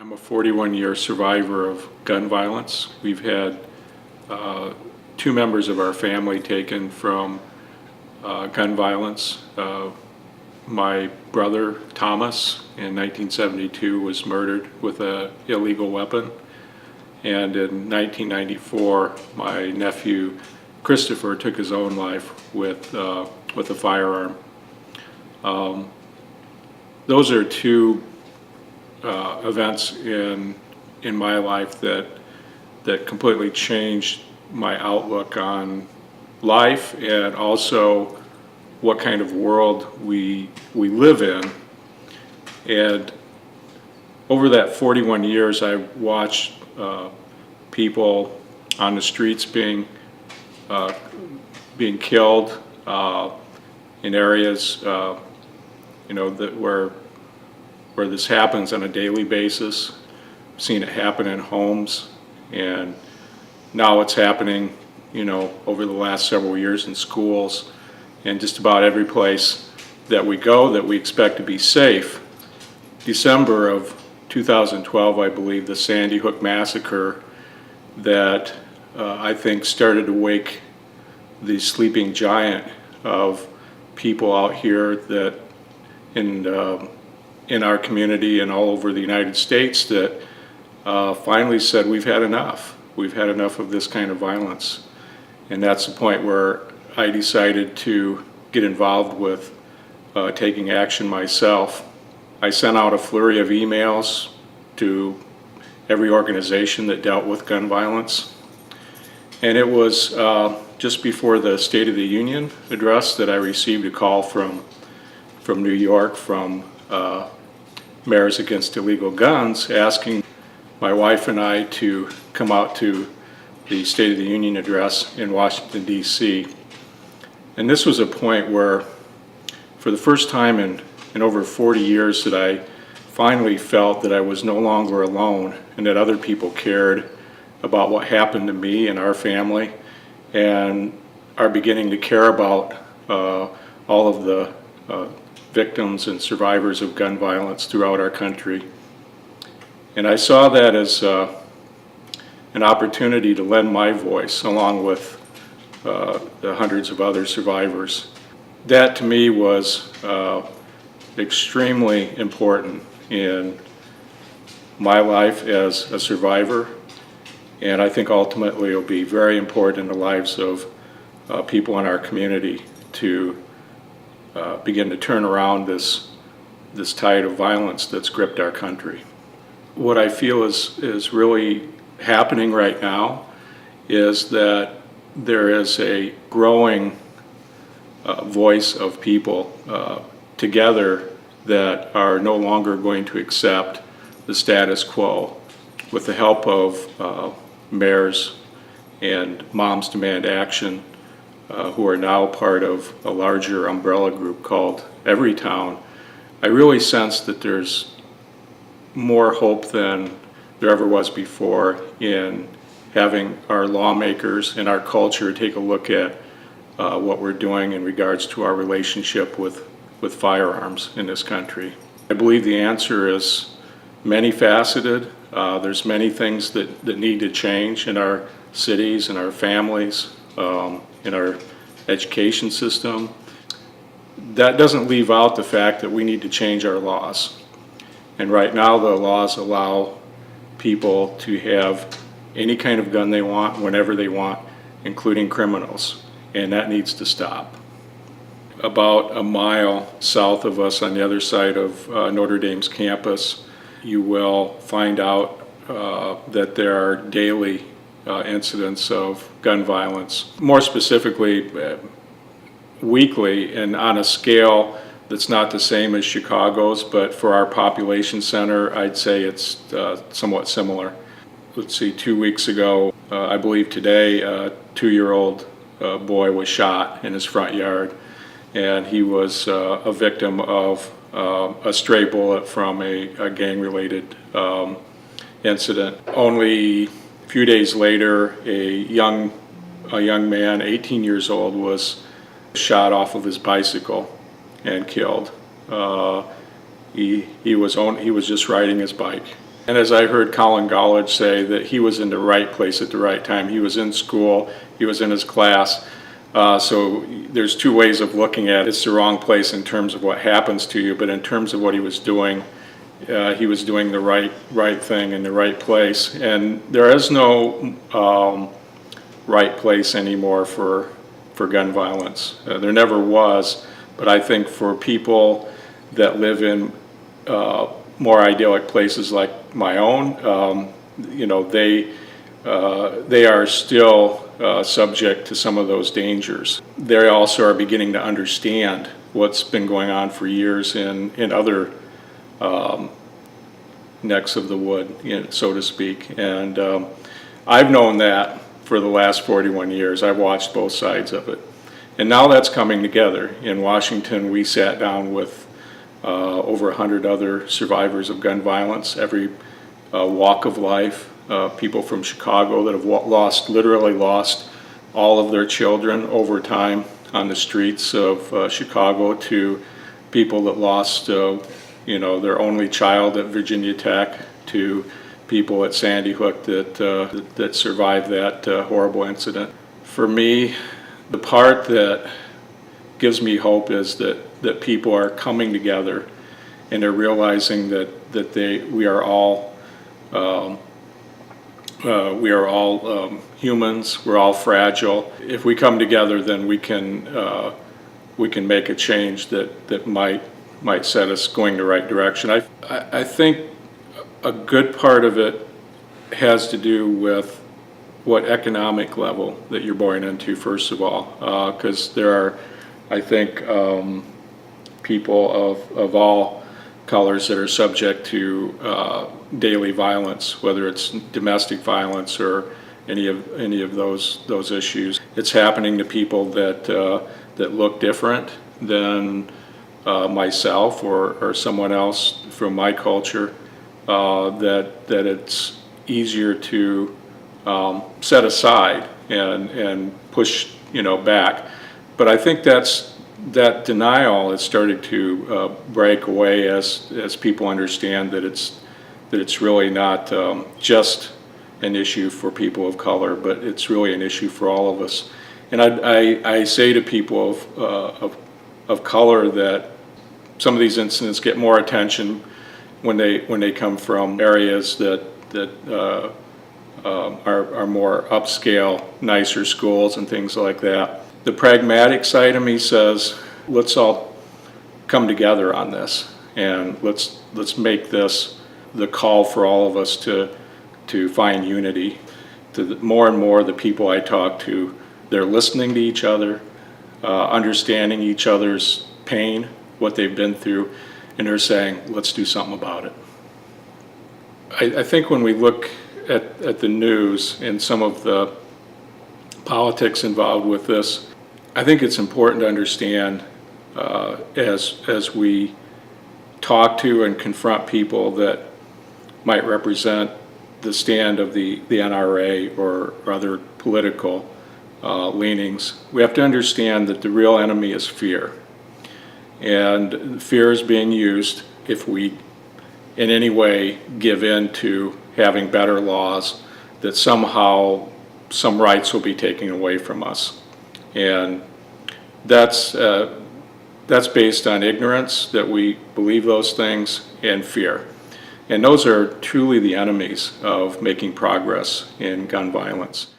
I'm a 41-year survivor of gun violence. We've had two members of our family taken from gun violence. My brother, Thomas, in 1972 was murdered with an illegal weapon. And in 1994, my nephew, Christopher, took his own life with a firearm. Those are two events in my life that completely changed my outlook on life and also what kind of world we live in. And over that 41 years, I watched people on the streets being killed in areas that where this happens on a daily basis. I've seen it happen in homes, and now it's happening over the last several years in schools and just about every place that we go that we expect to be safe. December of 2012, I believe, the Sandy Hook massacre that I think started to wake the sleeping giant of people out here that in our community and all over the United States that finally said, we've had enough. We've had enough of this kind of violence. And that's the point where I decided to get involved with taking action myself. I sent out a flurry of emails to every organization that dealt with gun violence. And it was just before the State of the Union address that I received a call from New York from Mayors Against Illegal Guns asking my wife and I to come out to the State of the Union address in Washington, D.C. And this was a point where, for the first time in over 40 years, that I finally felt that I was no longer alone and that other people cared about what happened to me and our family and are beginning to care about all of the victims and survivors of gun violence throughout our country. And I saw that as an opportunity to lend my voice along with the hundreds of other survivors. That to me was extremely important in my life as a survivor, and I think ultimately it will be very important in the lives of people in our community to begin to turn around this tide of violence that's gripped our country. What I feel is really happening right now is that there is a growing voice of people together that are no longer going to accept the status quo. With the help of mayors and Moms Demand Action, who are now part of a larger umbrella group called Everytown, I really sense that there's more hope than there ever was before in having our lawmakers and our culture take a look at what we're doing in regards to our relationship with firearms in this country. I believe the answer is many faceted. There's many things that need to change in our cities, in our families, in our education system. That doesn't leave out the fact that we need to change our laws. And right now the laws allow people to have any kind of gun they want, whenever they want, including criminals. And that needs to stop. About a mile south of us on the other side of Notre Dame's campus, you will find out that there are daily incidents of gun violence. More specifically, weekly, and on a scale that's not the same as Chicago's, but for our population center, I'd say it's somewhat similar. Let's see, 2 weeks ago, I believe today, a 2-year-old boy was shot in his front yard, and he was a victim of a stray bullet from a gang-related incident. Only a few days later, a young man, 18 years old, was shot off of his bicycle and killed. He was just riding his bike, And as I heard Colin Gollage say, that he was in the right place at the right time. He was in school, he was in his class. So there's two ways of looking at it. It's the wrong place in terms of what happens to you, but in terms of what he was doing the right thing in the right place. And there is no right place anymore for gun violence. There never was, but I think for people that live in more idyllic places like my own, they are still subject to some of those dangers. They also are beginning to understand what's been going on for years in other necks of the wood, so to speak. And I've known that for the last 41 years. I've watched both sides of it. And now that's coming together. In Washington, we sat down with over 100 other survivors of gun violence, every walk of life, people from Chicago that have literally lost all of their children over time on the streets of Chicago, to people that lost their only child at Virginia Tech, to people at Sandy Hook that survived that horrible incident. For me, the part that gives me hope is that people are coming together and they're realizing that we are all humans. We're all fragile. If we come together, then we can make a change that might set us going the right direction. I think a good part of it has to do with what economic level that you're born into, first of all, because there are, I think, people of all colors that are subject to daily violence, whether it's domestic violence or any of those issues. It's happening to people that look different than myself or someone else from my culture. That it's easier to set aside and push back. But I think that denial is starting to break away as people understand that it's really not just an issue for people of color, but it's really an issue for all of us. And I say to people of color that some of these incidents get more attention when they come from areas that are more upscale, nicer schools and things like that. The pragmatic side of me says, let's all come together on this, and let's make this the call for all of us to find unity. More and more, the people I talk to, they're listening to each other, understanding each other's pain, what they've been through, and they're saying, let's do something about it. I think when we look at the news and some of the politics involved with this, I think it's important to understand as we talk to and confront people that might represent the stand of the NRA or other political leanings, we have to understand that the real enemy is fear. And fear is being used if we in any way give in to having better laws, that somehow some rights will be taken away from us. And that's based on ignorance, that we believe those things, and fear. And those are truly the enemies of making progress in gun violence.